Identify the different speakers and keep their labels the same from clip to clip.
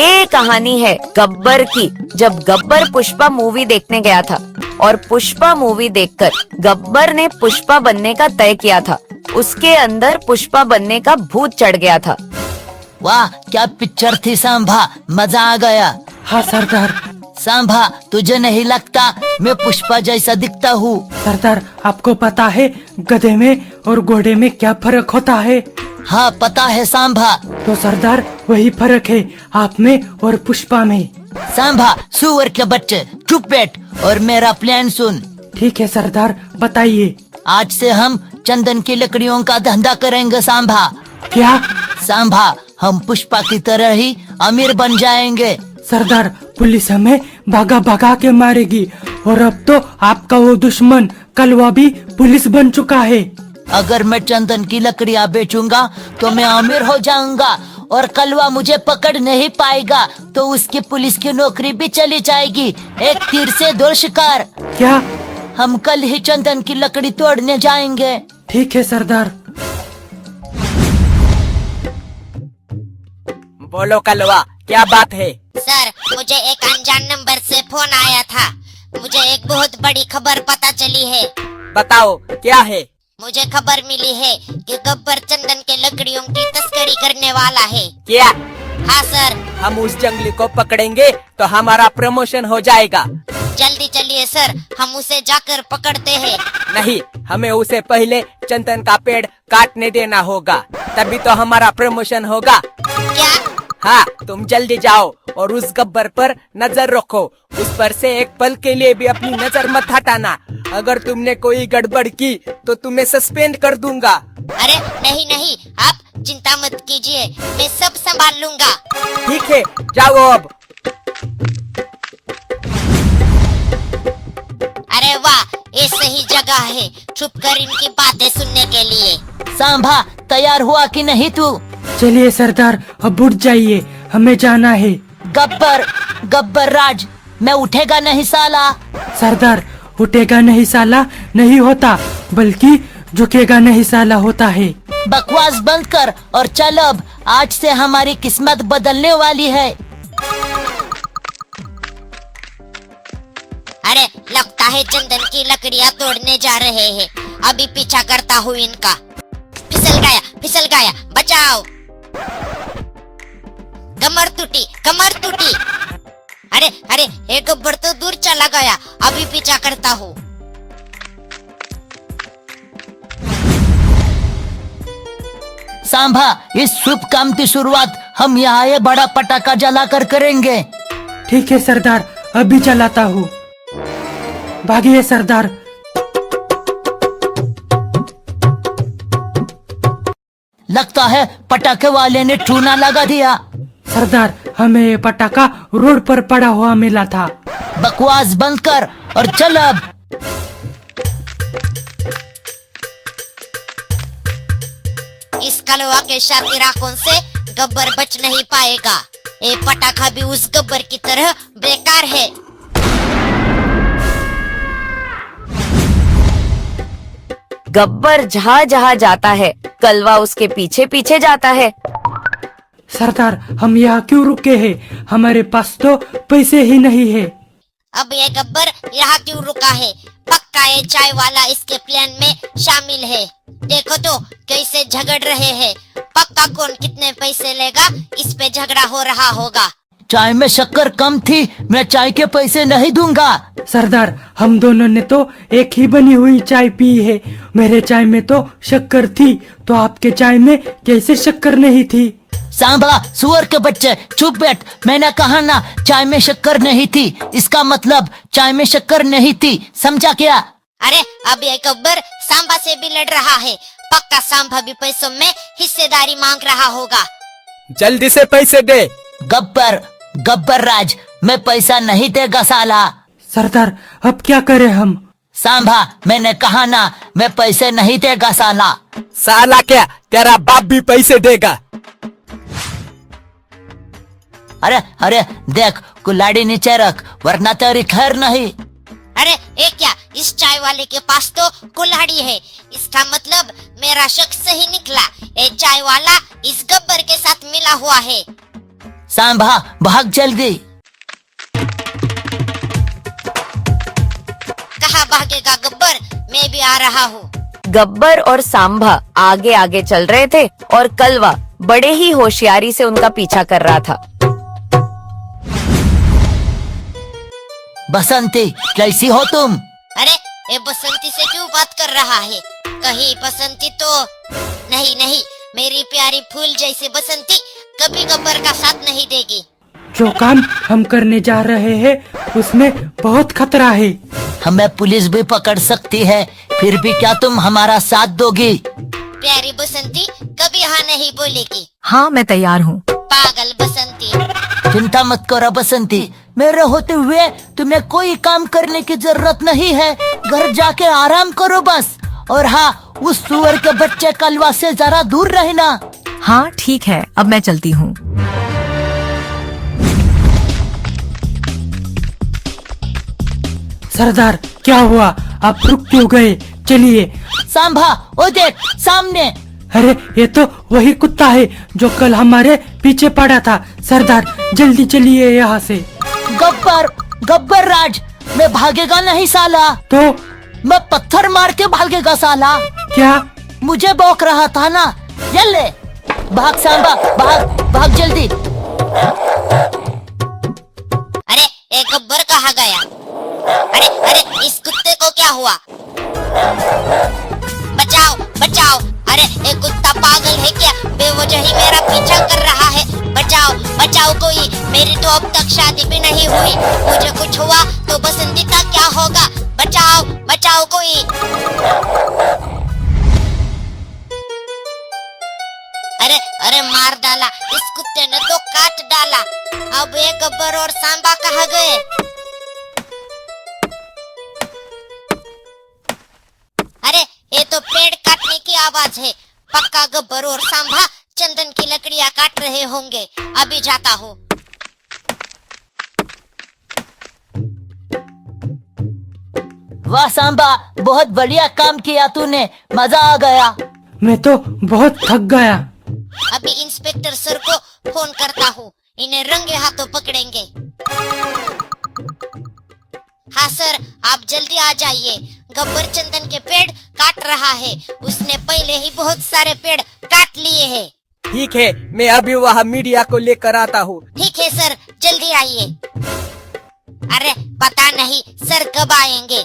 Speaker 1: ये कहानी है गब्बर की। जब गब्बर पुष्पा मूवी देखने गया था और पुष्पा मूवी देखकर गब्बर ने पुष्पा बनने का तय किया था। उसके अंदर पुष्पा बनने का भूत चढ़ गया था।
Speaker 2: वाह, क्या पिक्चर थी सांभा, मजा आ गया।
Speaker 3: हाँ सरदार।
Speaker 2: सांभा, तुझे नहीं लगता मैं पुष्पा जैसा दिखता हूँ?
Speaker 3: सरदार, आपको पता है गधे में और घोड़े में क्या फर्क होता है?
Speaker 2: हाँ पता है सांभा।
Speaker 3: तो सरदार वही फर्क है आप में और पुष्पा में।
Speaker 2: सांभा, सुअर के बच्चे चुप बैठ और मेरा प्लान सुन।
Speaker 3: ठीक है सरदार, बताइए।
Speaker 2: आज से हम चंदन की लकड़ियों का धंधा करेंगे सांभा।
Speaker 3: क्या?
Speaker 2: सांभा, हम पुष्पा की तरह ही अमीर बन जाएंगे।
Speaker 3: सरदार, पुलिस हमें भागा भागा के मारेगी और अब तो आपका वो दुश्मन कलवा भी पुलिस बन चुका है।
Speaker 2: अगर मैं चंदन की लकड़ियाँ बेचूंगा तो मैं अमीर हो जाऊंगा और कलवा मुझे पकड़ नहीं पाएगा, तो उसकी पुलिस की नौकरी भी चली जाएगी। एक तीर से दो शिकार।
Speaker 3: क्या?
Speaker 2: हम कल ही चंदन की लकड़ी तोड़ने जाएंगे।
Speaker 3: ठीक है सरदार।
Speaker 4: बोलो कलवा, क्या बात है?
Speaker 5: सर, मुझे एक अनजान नंबर से फोन आया था। मुझे एक बहुत बड़ी खबर पता चली है।
Speaker 4: बताओ क्या है?
Speaker 5: मुझे खबर मिली है कि गब्बर चंदन के लकड़ियों की तस्करी करने वाला है।
Speaker 4: क्या?
Speaker 5: हाँ सर।
Speaker 4: हम उस जंगली को पकड़ेंगे तो हमारा प्रमोशन हो जाएगा।
Speaker 5: जल्दी चलिए सर, हम उसे जाकर पकड़ते हैं।
Speaker 4: नहीं, हमें उसे पहले चंदन का पेड़ काटने देना होगा, तभी तो हमारा प्रमोशन होगा।
Speaker 5: क्या?
Speaker 4: हाँ, तुम जल्दी जाओ और उस गब्बर पर नजर रखो। उस पर से एक पल के लिए भी अपनी नजर मत हटाना। अगर तुमने कोई गड़बड़ की तो तुम्हें सस्पेंड कर दूंगा।
Speaker 5: अरे नहीं नहीं, आप चिंता मत कीजिए, मैं सब संभाल लूंगा।
Speaker 4: ठीक है, जाओ अब।
Speaker 5: अरे वाह, ये सही जगह है छुप कर इनकी बातें सुनने के लिए।
Speaker 2: सांभा, तैयार हुआ कि नहीं तू?
Speaker 3: चलिए सरदार, अब उठ जाइए, हमें जाना है।
Speaker 2: गब्बर, गब्बर राज, मैं उठेगा नहीं साला।
Speaker 3: सरदार, उठेगा नहीं साला नहीं होता, बल्कि झुकेगा नहीं साला होता है।
Speaker 2: बकवास बंद कर और चल अब, आज से हमारी किस्मत बदलने वाली है।
Speaker 5: अरे लगता है चंदन की लकड़ियाँ तोड़ने जा रहे हैं। अभी पीछा करता हूँ इनका। फिसल गया, बचाओ। कमर टूटी। अरे ये गब्बर तो दूर चला गया। अभी पीछा करता हूँ।
Speaker 2: सांभा, इस शुभ काम की शुरुआत हम यहाँ ये बड़ा पटाखा जलाकर करेंगे।
Speaker 3: ठीक है सरदार, अभी चलाता हूँ। भागिए सरदार।
Speaker 2: लगता है पटाखे वाले ने चूना लगा दिया।
Speaker 3: सरदार, हमें ये पटाखा रोड पर पड़ा हुआ मिला था।
Speaker 2: बकवास बंद कर और चल अब।
Speaker 5: इस कलवा के शातिराकों से गब्बर बच नहीं पाएगा। ये पटाखा भी उस गब्बर की तरह बेकार है।
Speaker 1: गब्बर जहाँ जहाँ जाता है कलवा उसके पीछे पीछे जाता है।
Speaker 3: सरदार, हम यहाँ क्यों रुके हैं? हमारे पास तो पैसे ही नहीं है।
Speaker 5: अब ये गब्बर यहाँ क्यों रुका है? पक्का ये चाय वाला इसके प्लान में शामिल है। देखो तो कैसे झगड़ रहे हैं। पक्का कौन कितने पैसे लेगा इस पे झगड़ा हो रहा होगा।
Speaker 2: चाय में शक्कर कम थी, मैं चाय के पैसे नहीं दूंगा।
Speaker 3: सरदार, हम दोनों ने तो एक ही बनी हुई चाय पी है। मेरे चाय में तो शक्कर थी, तो आपके चाय में कैसे शक्कर नहीं थी?
Speaker 2: सांभा, सुअर के बच्चे चुप बैठ। मैंने कहा ना, चाय में शक्कर नहीं थी, इसका मतलब चाय में शक्कर नहीं थी, समझा क्या?
Speaker 5: अरे अब ये गब्बर सांबा से भी लड़ रहा है। पक्का सांबा भी पैसों में हिस्सेदारी मांग रहा होगा।
Speaker 4: जल्दी से पैसे दे।
Speaker 2: गब्बर राज, मैं पैसा नहीं देगा साला।
Speaker 3: सरदार, अब क्या करें हम?
Speaker 2: सांभा, मैंने कहा ना, मैं पैसे नहीं देगा साला।
Speaker 4: साला क्या, तेरा बाप भी पैसे देगा।
Speaker 2: अरे देख, कुल्हाड़ी नीचे रख वरना तेरी खैर नहीं।
Speaker 5: अरे ये क्या, इस चाय वाले के पास तो कुल्हाड़ी है। इसका मतलब मेरा शक सही निकला। ये चाय वाला इस गब्बर के साथ मिला हुआ है।
Speaker 2: सांभा भाग जल्दी।
Speaker 5: कहाँ भागेगा गब्बर, मैं भी आ रहा हूँ।
Speaker 1: गब्बर और सांभा आगे आगे चल रहे थे और कलवा बड़े ही होशियारी से उनका पीछा कर रहा था।
Speaker 2: बसंती कैसी हो तुम?
Speaker 5: अरे ये बसंती से क्यों बात कर रहा है? कहीं बसंती तो नहीं नहीं, मेरी प्यारी फूल जैसी बसंती कभी गब्बर का साथ नहीं देगी।
Speaker 3: जो काम हम करने जा रहे हैं उसमें बहुत खतरा है।
Speaker 2: हमें पुलिस भी पकड़ सकती है, फिर भी क्या तुम हमारा साथ दोगी?
Speaker 5: प्यारी बसंती कभी हाँ नहीं बोलेगी।
Speaker 1: हाँ, मैं तैयार हूँ।
Speaker 5: पागल बसंती।
Speaker 2: चिंता मत करो बसंती, मेरे होते हुए तुम्हें कोई काम करने की जरूरत नहीं है। घर जाके आराम करो बस। और हाँ, उस सुअर के बच्चे कलवा से जरा दूर रहना।
Speaker 1: हाँ ठीक है, अब मैं चलती हूँ।
Speaker 3: सरदार क्या हुआ, आप रुक क्यों गए? चलिए।
Speaker 2: सांभा ओ देख सामने।
Speaker 3: अरे ये तो वही कुत्ता है जो कल हमारे पीछे पड़ा था। सरदार जल्दी चलिए यहाँ से।
Speaker 2: गब्बर गब्बर राज, मैं भागेगा नहीं साला।
Speaker 3: तो
Speaker 2: मैं पत्थर मार के भागेगा साला।
Speaker 3: क्या?
Speaker 2: मुझे बौक रहा था ना। ये ले, भाग सांबा भाग भाग जल्दी।
Speaker 5: अरे ये गब्बर कहाँ गया? अरे अरे इस कुत्ते को क्या हुआ? बचाओ बचाओ। अरे ये कुत्ता पागल है क्या? बेवजह ही मेरा पीछा कर रहा है। बचाओ बचाओ कोई, मेरी तो अब तक शादी भी नहीं हुई। मुझे कुछ हुआ तो बसंती का क्या होगा? बचाओ बचाओ कोई। अरे अरे मार डाला, इस कुत्ते ने तो काट डाला। अब ये गब्बर और सांबा कहाँ गए? अरे ये तो पेड़ काटने की आवाज है। पक्का गब्बर और सांबा चंदन की लकड़ियाँ काट रहे होंगे। अभी जाता हूँ।
Speaker 2: वाह सांबा, बहुत बढ़िया काम किया तूने, मजा आ गया।
Speaker 3: मैं तो बहुत थक गया।
Speaker 5: अभी इंस्पेक्टर सर को फोन करता हूँ, इन्हें रंगे हाथों पकड़ेंगे। हाँ सर, आप जल्दी आ जाइए। गब्बर चंदन के पेड़ काट रहा है। उसने पहले ही बहुत सारे पेड़ काट लिए हैं।
Speaker 4: ठीक है, मैं अभी वहाँ मीडिया को लेकर आता हूँ।
Speaker 5: ठीक है सर, जल्दी आइए। अरे पता नहीं सर कब आएंगे।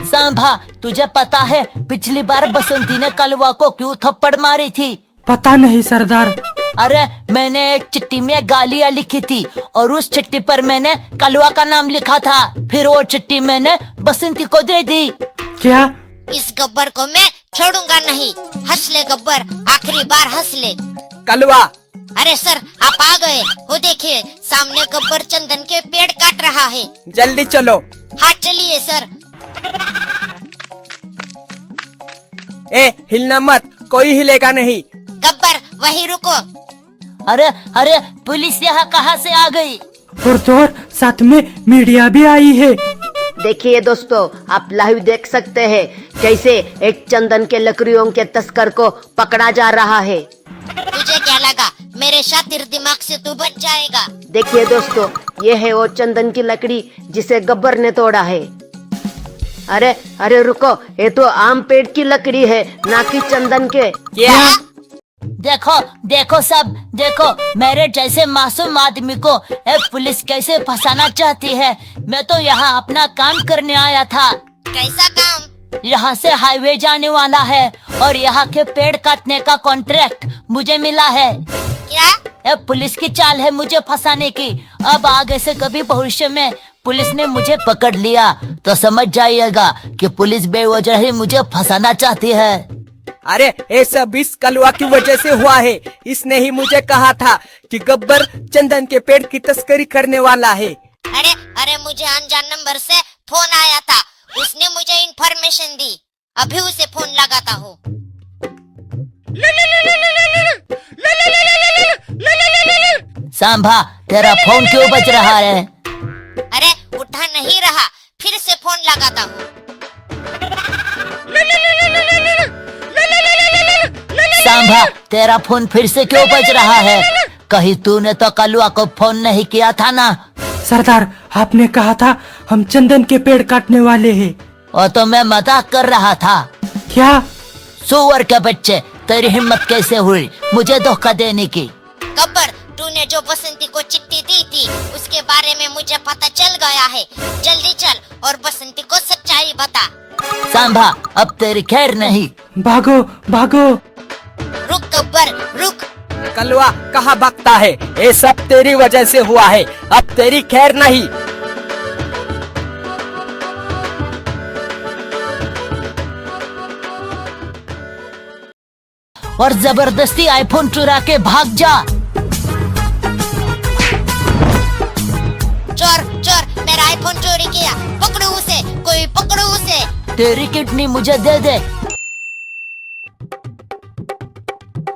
Speaker 2: सांभा तुझे पता है पिछली बार बसंती ने कलवा को क्यों थप्पड़ मारी थी?
Speaker 3: पता नहीं सरदार।
Speaker 2: अरे मैंने एक चिट्ठी में गालियाँ लिखी थी और उस चिट्ठी पर मैंने कलवा का नाम लिखा था। फिर वो चिट्ठी मैंने बसंती को दे दी।
Speaker 3: क्या?
Speaker 5: इस गब्बर को मैं छोड़ूंगा नहीं। हंस ले गब्बर, आखिरी बार हंस ले।
Speaker 4: कलवा।
Speaker 5: अरे सर आप आ गए। वो देखिए सामने गब्बर चंदन के पेड़ काट रहा है।
Speaker 4: जल्दी चलो।
Speaker 5: हाँ चलिए सर।
Speaker 4: ए हिलना मत, कोई हिलेगा नहीं।
Speaker 5: गब्बर वहीं रुको।
Speaker 2: अरे अरे पुलिस यहाँ कहाँ से आ गई?
Speaker 3: और तो और साथ में मीडिया भी आई है।
Speaker 6: देखिए दोस्तों, आप लाइव देख सकते हैं कैसे एक चंदन के लकड़ियों के तस्कर को पकड़ा जा रहा है।
Speaker 5: तुझे क्या लगा मेरे शातिर दिमाग से तू बच जाएगा?
Speaker 6: देखिए दोस्तों, ये है वो चंदन की लकड़ी जिसे गब्बर ने तोड़ा है। अरे अरे रुको, ये तो आम पेड़ की लकड़ी है, ना कि चंदन के।
Speaker 4: क्या?
Speaker 2: देखो देखो सब देखो, मेरे जैसे मासूम आदमी को पुलिस कैसे फंसाना चाहती है। मैं तो यहाँ अपना काम करने आया था।
Speaker 5: कैसा काम?
Speaker 2: यहाँ से हाईवे जाने वाला है और यहाँ के पेड़ काटने का कॉन्ट्रैक्ट मुझे मिला है।
Speaker 5: क्या?
Speaker 2: ये पुलिस की चाल है मुझे फंसाने की। अब आगे से कभी भविष्य में पुलिस ने मुझे पकड़ लिया तो समझ जाइएगा कि पुलिस बेवजह ही मुझे फंसाना चाहती है।
Speaker 4: अरे ये सब इस कलवा की वजह से हुआ है। इसने ही मुझे कहा था कि गब्बर चंदन के पेड़ की तस्करी करने वाला है।
Speaker 5: अरे अरे मुझे अनजान नंबर से फोन आया था, उसने मुझे इन्फॉर्मेशन दी। अभी उसे फोन लगाता हूँ।
Speaker 2: सांभा तेरा फोन क्यों बज रहा है?
Speaker 5: अरे उठा नहीं रहा, फिर से फोन लगाता हूँ।
Speaker 2: सांभा तेरा फोन फिर से क्यों बज रहा है? कहीं तूने तो कलुआ को फोन नहीं किया था ना?
Speaker 3: सरदार, आपने कहा था हम चंदन के पेड़ काटने वाले हैं।
Speaker 2: और तो मैं मजाक कर रहा था।
Speaker 3: क्या?
Speaker 2: सुअर के बच्चे, तेरी हिम्मत कैसे हुई मुझे धोखा देने की?
Speaker 5: गब्बर, तूने जो बसंती को चिट्ठी दी थी उसके बारे में मुझे पता चल गया है। जल्दी चल और बसंती को सच्चाई बता।
Speaker 2: सांभा, अब तेरी खैर नहीं।
Speaker 3: भागो भागो।
Speaker 5: रुक गब्बर, रुक।
Speaker 4: कलवा कहाँ भागता है? ये सब तेरी वजह से हुआ है, अब तेरी खैर नहीं।
Speaker 2: और जबरदस्ती आईफोन चुरा के भाग जा।
Speaker 5: चोर चोर, मेरा आईफोन चोरी किया। पकड़ो उसे, कोई पकड़ो उसे।
Speaker 2: तेरी किडनी मुझे दे दे।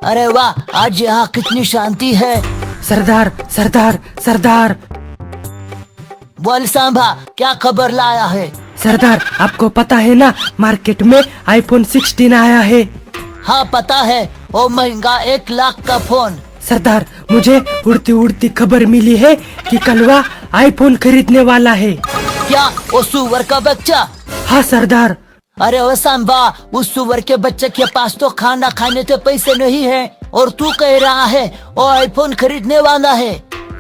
Speaker 2: अरे वाह, आज यहाँ कितनी शांति है।
Speaker 3: सरदार सरदार सरदार।
Speaker 2: बोल सांभा, क्या खबर लाया है?
Speaker 3: सरदार, आपको पता है ना, मार्केट में आईफोन 16 आया है।
Speaker 2: हाँ पता है, वो महंगा 1 लाख का फोन।
Speaker 3: सरदार, मुझे उड़ती उड़ती खबर मिली है कि कलवा आईफोन खरीदने वाला है।
Speaker 2: क्या वो सुअर का बच्चा?
Speaker 3: हाँ सरदार।
Speaker 2: अरे वो सांबा, उस सुअर के बच्चे के पास तो खाना खाने के पैसे नहीं है और तू कह रहा है वो आईफोन खरीदने वाला है।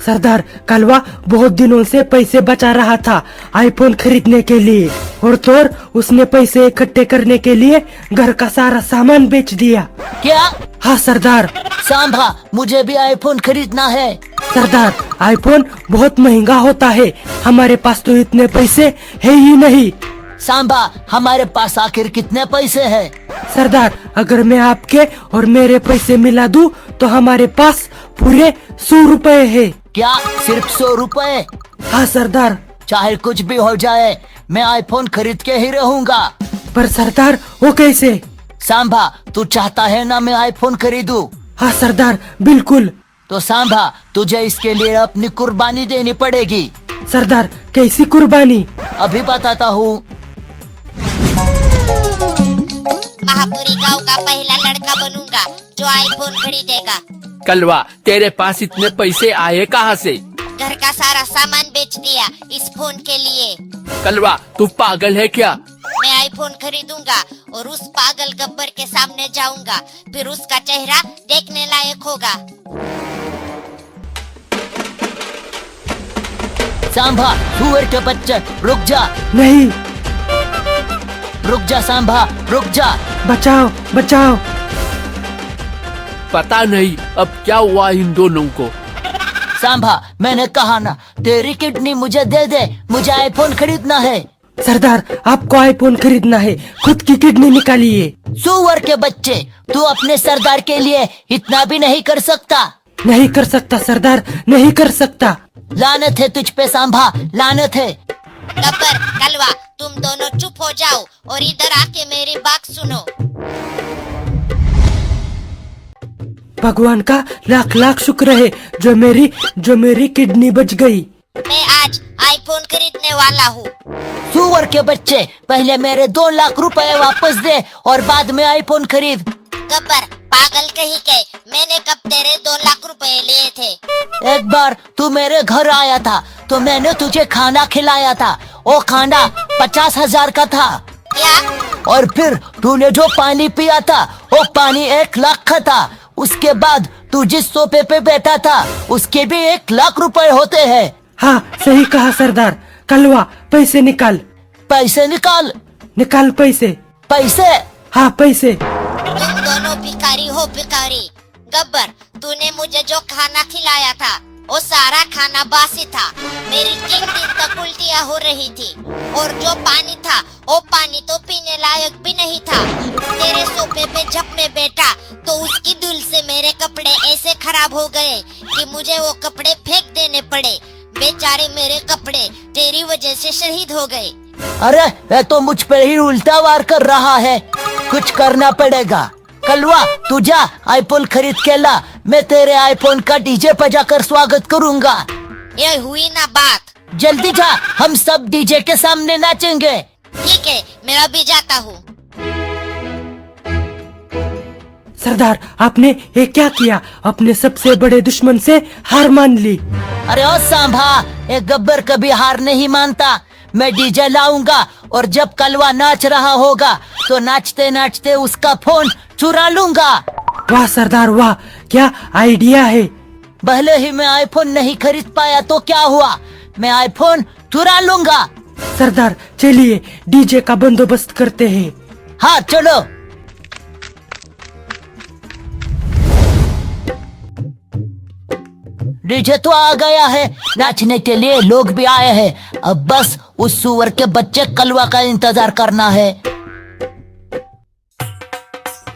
Speaker 3: सरदार, कलवा बहुत दिनों से पैसे बचा रहा था आईफोन खरीदने के लिए, और तो और उसने पैसे इकट्ठे करने के लिए घर का सारा सामान बेच दिया।
Speaker 2: क्या?
Speaker 3: हाँ सरदार।
Speaker 2: सांभा, मुझे भी आईफोन खरीदना है।
Speaker 3: सरदार, आईफोन बहुत महंगा होता है, हमारे पास तो इतने पैसे है ही नहीं।
Speaker 2: सांबा, हमारे पास आखिर कितने पैसे हैं?
Speaker 3: सरदार, अगर मैं आपके और मेरे पैसे मिला दूं तो हमारे पास पूरे 100 रुपए है।
Speaker 2: क्या सिर्फ 100 रुपए?
Speaker 3: हाँ सरदार।
Speaker 2: चाहे कुछ भी हो जाए, मैं आईफोन खरीद के ही रहूंगा।
Speaker 3: पर सरदार, वो कैसे?
Speaker 2: सांभा, तू चाहता है ना मैं आईफोन खरीदूं?
Speaker 3: हाँ सरदार, बिल्कुल।
Speaker 2: तो सांभा, तुझे इसके लिए अपनी कुर्बानी देनी पड़ेगी।
Speaker 3: सरदार, कैसी कुर्बानी?
Speaker 2: अभी बताता हूँ।
Speaker 5: महापुरी गांव का पहला लड़का बनूंगा जो आईफोन खरीदेगा।
Speaker 4: कलवा, तेरे पास इतने पैसे आए कहाँ से?
Speaker 5: घर का सारा सामान बेच दिया इस फोन के लिए।
Speaker 4: कलवा, तू पागल है क्या?
Speaker 5: मैं आईफोन खरीदूंगा और उस पागल गब्बर के सामने जाऊंगा, फिर उसका चेहरा देखने लायक होगा।
Speaker 2: सांभा, सुअर के बच्चे, रुक जा।
Speaker 3: नहीं।
Speaker 2: रुक जा सांभा, रुक जा।
Speaker 3: बचाओ बचाओ।
Speaker 4: पता नहीं अब क्या हुआ इन दोनों को।
Speaker 2: सांभा, मैंने कहा ना, तेरी किडनी मुझे दे दे, मुझे आईफोन खरीदना है।
Speaker 3: सरदार, आपको आईफोन खरीदना है, खुद की किडनी निकालिए।
Speaker 2: सुअर के बच्चे, तू अपने सरदार के लिए इतना भी नहीं कर सकता।
Speaker 3: नहीं कर सकता सरदार, नहीं कर सकता।
Speaker 2: लानत है तुझ पे सांभा, लानत है।
Speaker 5: गब्बर, कलवा, तुम दोनों चुप हो जाओ और इधर आके मेरी बात सुनो।
Speaker 3: भगवान का लाख लाख शुक्र है जो मेरी किडनी बच गई।
Speaker 5: मैं आज आईफोन खरीदने वाला हूँ।
Speaker 2: सुअर के बच्चे, पहले मेरे 2 लाख रुपए वापस दे और बाद में आईफोन खरीद।
Speaker 5: गब्बर, पागल कहीं के, मैंने कब तेरे 2 लाख रुपए लिए थे?
Speaker 2: एक बार तू मेरे घर आया था तो मैंने तुझे खाना खिलाया था, वो खाना 50,000 का था।
Speaker 5: क्या?
Speaker 2: और फिर तूने जो पानी पिया था वो पानी 1 लाख का था। उसके बाद तू जिस सोफे पे बैठा था उसके भी 1 लाख रुपए होते हैं।
Speaker 3: हाँ, सही कहा सरदार। कलवा, पैसे निकाल।
Speaker 2: पैसे निकाल।
Speaker 3: निकाल पैसे।
Speaker 2: पैसे?
Speaker 3: हाँ, पैसे।
Speaker 5: तुम दोनों भिखारी हो, भिखारी। गब्बर, तूने मुझे जो खाना खिलाया था वो सारा खाना बासी था। मेरी 3 दिन तक उल्टियाँ हो रही थी और जो पानी था वो पानी तो पीने लायक भी नहीं था। तेरे सोफे पे जब मैं बैठा तो उसकी धूल से मेरे कपड़े ऐसे खराब हो गए कि मुझे वो कपड़े फेंक देने पड़े। बेचारे मेरे कपड़े तेरी वजह से शहीद हो गए।
Speaker 2: अरे, ये तो मुझ पे ही उल्टा वार कर रहा है, कुछ करना पड़ेगा। कलवा, तू जा आईफोन खरीद के ला, मैं तेरे आईफोन का डीजे बजाकर स्वागत करूंगा।
Speaker 5: ये हुई ना बात।
Speaker 2: जल्दी जा, हम सब डीजे के सामने नाचेंगे।
Speaker 5: ठीक है, मैं अभी जाता हूँ।
Speaker 3: सरदार आपने ये क्या किया? अपने सबसे बड़े दुश्मन से हार मान ली।
Speaker 2: अरे ओ सांभा, एक गब्बर कभी हार नहीं मानता। मैं डीजे लाऊंगा और जब कलवा नाच रहा होगा तो नाचते नाचते उसका फोन चुरा लूंगा।
Speaker 3: वाह सरदार वाह, क्या आइडिया है।
Speaker 2: भले ही मैं आईफोन नहीं खरीद पाया तो क्या हुआ, मैं आईफोन चुरा लूंगा।
Speaker 3: सरदार चलिए डीजे का बंदोबस्त करते हैं।
Speaker 2: हाँ चलो। डीजे तो आ गया है, नाचने के लिए लोग भी आए हैं। अब बस उस सुअर के बच्चे कलवा का इंतजार करना है।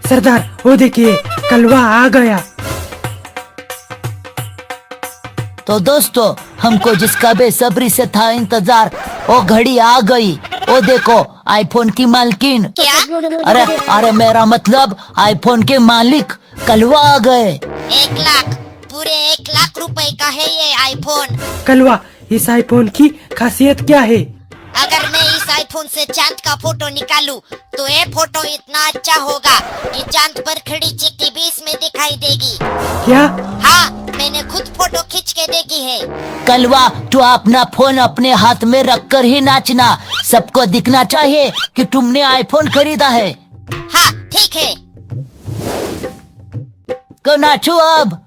Speaker 3: सरदार वो देखिए कलवा आ गया।
Speaker 2: तो दोस्तों, हमको जिसका बेसब्री से था इंतजार, वो घड़ी आ गई। वो देखो आईफोन की मालकिन।
Speaker 5: क्या?
Speaker 2: अरे अरे मेरा मतलब आईफोन के मालिक कलवा आ गए।
Speaker 5: 1 लाख, पूरे 1 लाख रुपए का है ये आईफोन।
Speaker 3: कलवा इस आईफोन की खासियत क्या है?
Speaker 5: अगर मैं इस आईफोन से चांद का फोटो निकालूं तो ये फोटो इतना अच्छा होगा कि चांद पर खड़ी चींटी भी इसमें दिखाई देगी।
Speaker 3: क्या?
Speaker 5: हाँ, मैंने खुद फोटो खींच के देखी है।
Speaker 2: कलवा, तू अपना फोन अपने हाथ में रखकर ही नाचना। सबको दिखना चाहिए कि तुमने आईफोन खरीदा है।
Speaker 5: हाँ ठीक है।
Speaker 2: तो नाचो अब।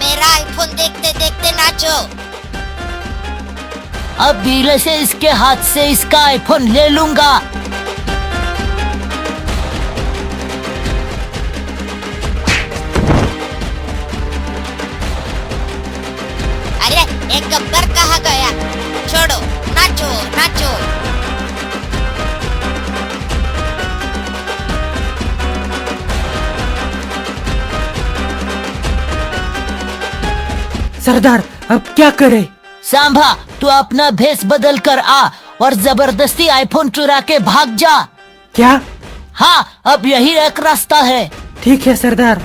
Speaker 5: मेरा आईफोन देखते देखते नाचो।
Speaker 2: अब धीरे से इसके हाथ से इसका आईफोन ले लूंगा।
Speaker 5: अरे एक गब्बर कहाँ गया? छोड़ो, नाचो नाचो।
Speaker 3: सरदार अब क्या करे?
Speaker 2: सांभा, तू अपना भेष बदल कर आ और जबरदस्ती आईफोन चुरा के भाग जा।
Speaker 3: क्या?
Speaker 2: हाँ, अब यही एक रास्ता है।
Speaker 3: ठीक है सरदार।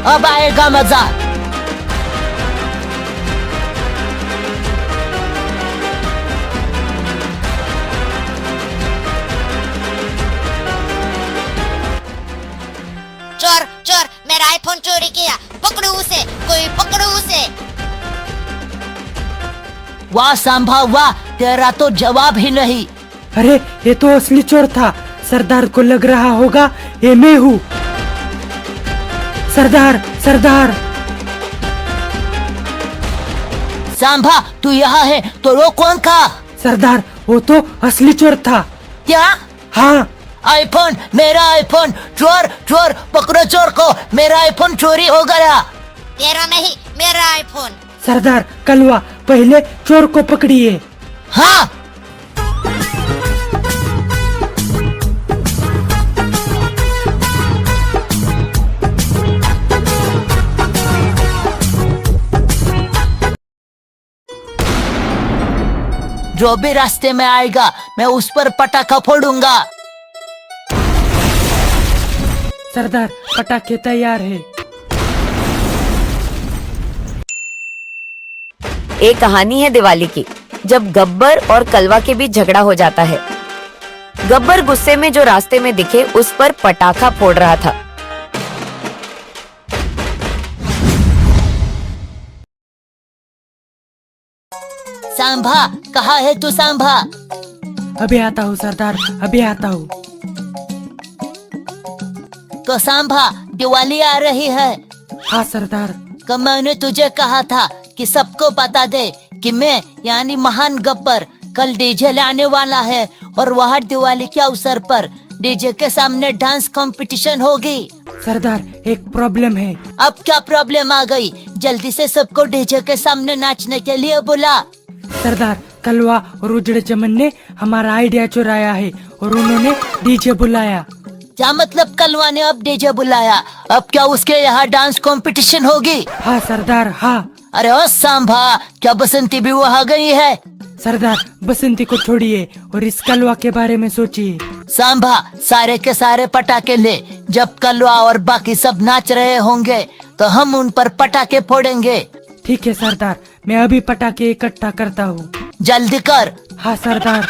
Speaker 2: अब आएगा मजा।
Speaker 5: चोर चोर, मेरा आईफोन चोरी किया। पकड़ो उसे, कोई पकड़ो उसे।
Speaker 2: वाह सांभा वाह, तेरा तो जवाब ही नहीं।
Speaker 3: अरे ये तो असली चोर था। सरदार को लग रहा होगा ये मैं हूँ। सरदार सरदार।
Speaker 2: सांभा, तू यहाँ है तो वो कौन था?
Speaker 3: सरदार वो तो असली चोर था।
Speaker 2: क्या?
Speaker 3: हाँ
Speaker 2: आईफोन, मेरा आईफोन। चोर चोर, पकड़ो चोर को। मेरा आईफोन चोरी हो गया।
Speaker 5: तेरा नहीं, मेरा आईफोन।
Speaker 3: सरदार कलवा पहले चोर को पकड़िए।
Speaker 2: हाँ। जो भी रास्ते में आएगा मैं उस पर पटाखा फोड़ूंगा।
Speaker 3: सरदार पटाखे तैयार है।
Speaker 1: एक कहानी है दिवाली की, जब गब्बर और कलवा के बीच झगड़ा हो जाता है। गब्बर गुस्से में जो रास्ते में दिखे उस पर पटाखा फोड़ रहा था।
Speaker 2: सांभा, कहाँ है तू सांभा?
Speaker 3: अभी आता हूँ सरदार, अभी आता हूँ।
Speaker 2: तो सांभा, दिवाली आ रही है।
Speaker 3: हाँ सरदार।
Speaker 2: तो मैंने तुझे कहा था कि सबको बता दे कि मैं यानी महान गब्बर कल डीजे लाने वाला है और वह दिवाली के अवसर पर डीजे के सामने डांस कंपटीशन होगी।
Speaker 3: सरदार एक प्रॉब्लम है।
Speaker 2: अब क्या प्रॉब्लम आ गई? जल्दी से सबको डीजे के सामने नाचने के लिए बुला।
Speaker 3: सरदार कलवा और उजड़े चमन ने हमारा आइडिया चुराया है और उन्होंने डीजे बुलाया।
Speaker 2: क्या मतलब कलवा ने अब डीजे बुलाया? अब क्या उसके यहाँ डांस कंपटीशन होगी?
Speaker 3: हाँ सरदार हाँ।
Speaker 2: अरे ओ सांभा, क्या बसंती भी वहाँ गई है?
Speaker 3: सरदार बसंती को छोड़िए और इस कलवा के बारे में सोचिए।
Speaker 2: सांभा सारे के सारे पटाखे ले। जब कलवा और बाकी सब नाच रहे होंगे तो हम उन पर पटाखे फोड़ेंगे।
Speaker 3: ठीक है सरदार, मैं अभी पटाखे इकट्ठा करता हूँ।
Speaker 2: जल्दी कर।
Speaker 3: हाँ सरदार।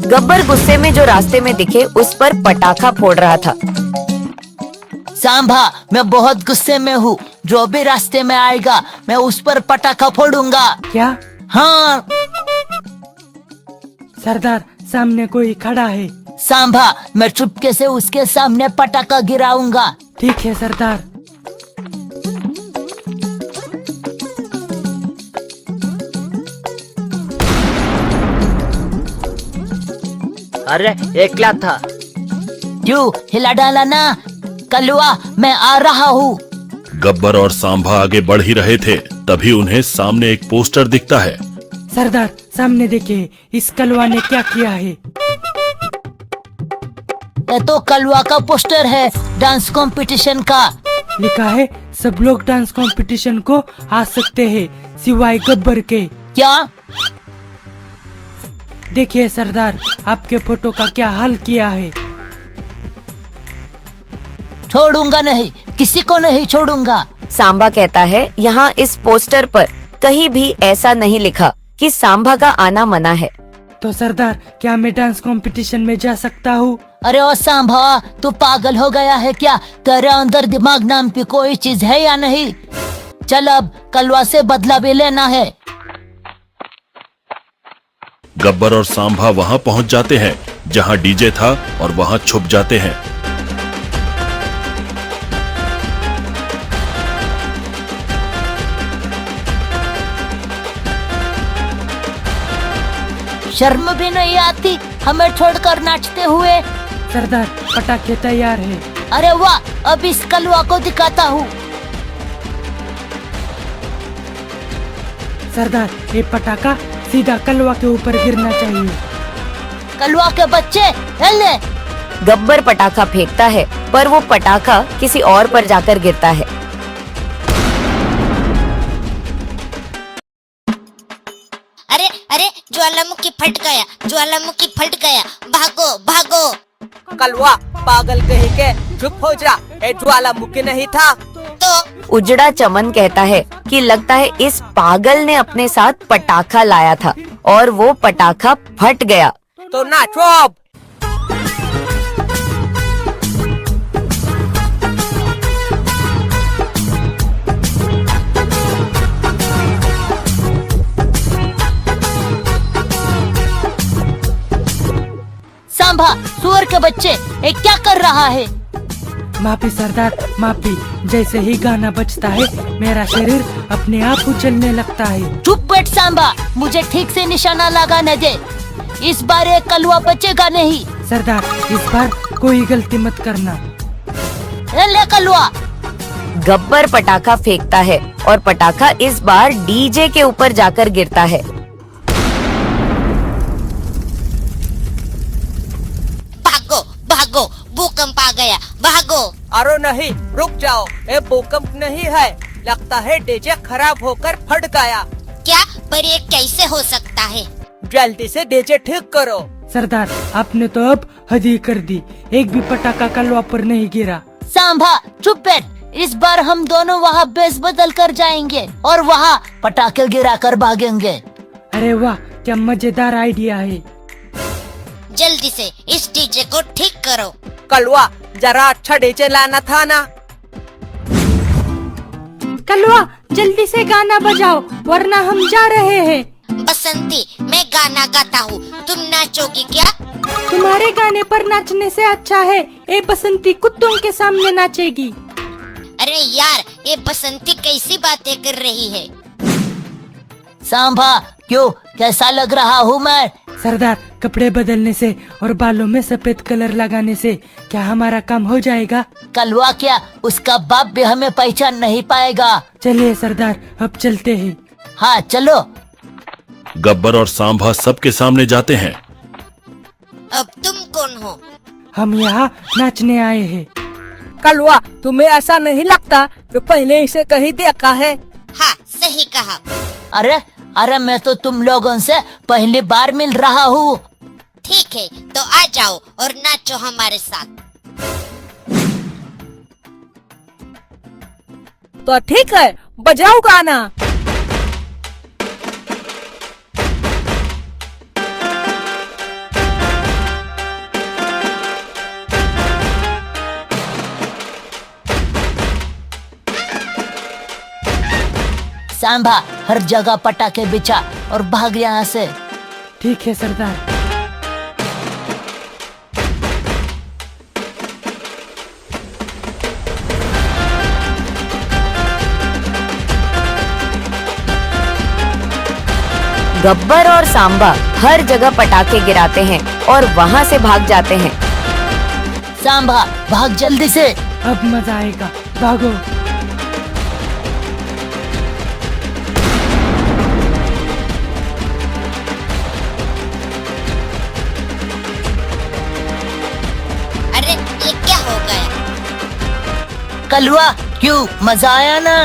Speaker 1: गब्बर गुस्से में जो रास्ते में दिखे उस पर पटाखा फोड़ रहा था।
Speaker 2: सांभा मैं बहुत गुस्से में हूँ, जो भी रास्ते में आएगा मैं उस पर पटाखा फोड़ूंगा।
Speaker 3: क्या?
Speaker 2: हाँ
Speaker 3: सरदार, सामने कोई खड़ा है।
Speaker 2: सांभा मैं चुपके से उसके सामने पटाखा गिराऊंगा।
Speaker 3: ठीक है सरदार।
Speaker 6: अरे एकला था।
Speaker 2: क्यों हिला डाला ना? कलवा मैं आ रहा हूँ।
Speaker 7: गब्बर और सांभा आगे बढ़ ही रहे थे, तभी उन्हें सामने एक पोस्टर दिखता है।
Speaker 3: सरदार सामने देखिए, इस कलवा ने क्या किया है।
Speaker 2: ये तो कलवा का पोस्टर है डांस कंपटीशन का।
Speaker 3: लिखा है सब लोग डांस कंपटीशन को आ सकते हैं सिवाय गब्बर के।
Speaker 2: क्या?
Speaker 3: देखिए सरदार, आपके फोटो का क्या हाल किया है।
Speaker 2: छोड़ूंगा नहीं, किसी को नहीं छोड़ूंगा।
Speaker 1: सांबा कहता है यहाँ इस पोस्टर पर कहीं भी ऐसा नहीं लिखा कि सांबा का आना मना है।
Speaker 3: तो सरदार, क्या मैं डांस कंपटीशन में जा सकता हूँ?
Speaker 2: अरे ओ सांभा, तू पागल हो गया है क्या? तेरे अंदर दिमाग नाम की कोई चीज है या नहीं? चल अब कलवा से बदला भी लेना है।
Speaker 7: गब्बर और सांभा वहां पहुंच जाते हैं जहां डीजे था और वहां छुप जाते हैं।
Speaker 2: शर्म भी नहीं आती हमें छोड़कर नाचते हुए।
Speaker 3: सरदार पटाखे तैयार है।
Speaker 2: अरे वाह, अब इस कलवा को दिखाता हूँ।
Speaker 3: सरदार ये पटाखा सीधा कलवा के ऊपर गिरना चाहिए।
Speaker 2: कलवा के बच्चे ले।
Speaker 1: गब्बर पटाखा फेंकता है पर वो पटाखा किसी और पर जाकर गिरता है।
Speaker 5: अरे अरे, ज्वालामुखी फट गया, ज्वालामुखी फट गया, भागो भागो।
Speaker 4: कलवा पागल कहीं के, चुप हो जा। ए ज्वालामुखी नहीं था
Speaker 5: तो
Speaker 1: उजड़ा चमन कहता है कि लगता है इस पागल ने अपने साथ पटाखा लाया था और वो पटाखा फट गया।
Speaker 4: तो नाचो अब।
Speaker 2: सांभा सुअर के बच्चे, ये क्या कर रहा है?
Speaker 3: माफी सरदार, माफी। जैसे ही गाना बजता है मेरा शरीर अपने आप उछलने लगता है।
Speaker 2: चुप बैठ सांभा, मुझे ठीक से निशाना लगाने दे। इस बार ये कलवा बचेगा नहीं।
Speaker 3: सरदार इस बार कोई गलती मत करना।
Speaker 2: ले कलवा।
Speaker 1: गब्बर पटाखा फेंकता है और पटाखा इस बार डीजे के ऊपर जाकर गिरता है।
Speaker 5: भागो भागो, भूकंप आ गया, भागो।
Speaker 4: अरे नहीं, रुक जाओ। ये भूकंप नहीं है, लगता है डीजे खराब होकर फट गया।
Speaker 5: क्या? पर ये कैसे हो सकता है?
Speaker 4: जल्दी से डीजे ठीक करो।
Speaker 3: सरदार आपने तो अब हद ही कर दी, एक भी पटाखा कलवा पर नहीं गिरा।
Speaker 2: सांभा चुप बैठ, इस बार हम दोनों वहाँ बेस बदल कर जाएंगे और वहाँ पटाखे गिरा कर भागेंगे।
Speaker 3: अरे वाह, क्या मजेदार आइडिया है।
Speaker 5: जल्दी से इस डीजे को ठीक करो।
Speaker 4: कलवा जरा अच्छा डीजे लाना था ना।
Speaker 3: कलवा जल्दी से गाना बजाओ वरना हम जा रहे हैं।
Speaker 5: बसंती, मैं गाना गाता हूँ, तुम नाचोगी क्या?
Speaker 3: तुम्हारे गाने पर नाचने से अच्छा है ए बसंती कुत्तों के सामने नाचेगी।
Speaker 5: अरे यार, ये बसंती कैसी बातें कर रही है?
Speaker 2: सांभा क्यों, कैसा लग रहा हूँ मैं?
Speaker 3: सरदार कपड़े बदलने से और बालों में सफेद कलर लगाने से क्या हमारा काम हो जाएगा?
Speaker 2: कलवा क्या, उसका बाप भी हमें पहचान नहीं पाएगा।
Speaker 3: चलिए सरदार अब चलते हैं।
Speaker 2: हाँ चलो।
Speaker 7: गब्बर और सांभा सबके सामने जाते हैं।
Speaker 5: अब तुम कौन हो?
Speaker 3: हम यहाँ नाचने आए हैं।
Speaker 4: कलवा तुम्हें ऐसा नहीं लगता कि पहले इसे कहीं देखा है?
Speaker 5: हाँ, सही कहा।
Speaker 2: अरे अरे मैं तो तुम लोगों से पहली बार मिल रहा हूँ।
Speaker 5: ठीक है, तो आ जाओ और नाचो हमारे साथ।
Speaker 8: तो ठीक है, बजाओ गाना।
Speaker 2: सांभा, हर जगह पटाखे बिछा और भाग यहाँ से।
Speaker 3: ठीक है सरदार।
Speaker 1: गब्बर और सांबा हर जगह पटाखे गिराते हैं और वहाँ से भाग जाते हैं।
Speaker 2: सांभा, भाग जल्दी से।
Speaker 3: अब मजा आएगा, भागो।
Speaker 5: अरे ये क्या हो गया?
Speaker 2: कलवा, क्यों? मजा आया ना?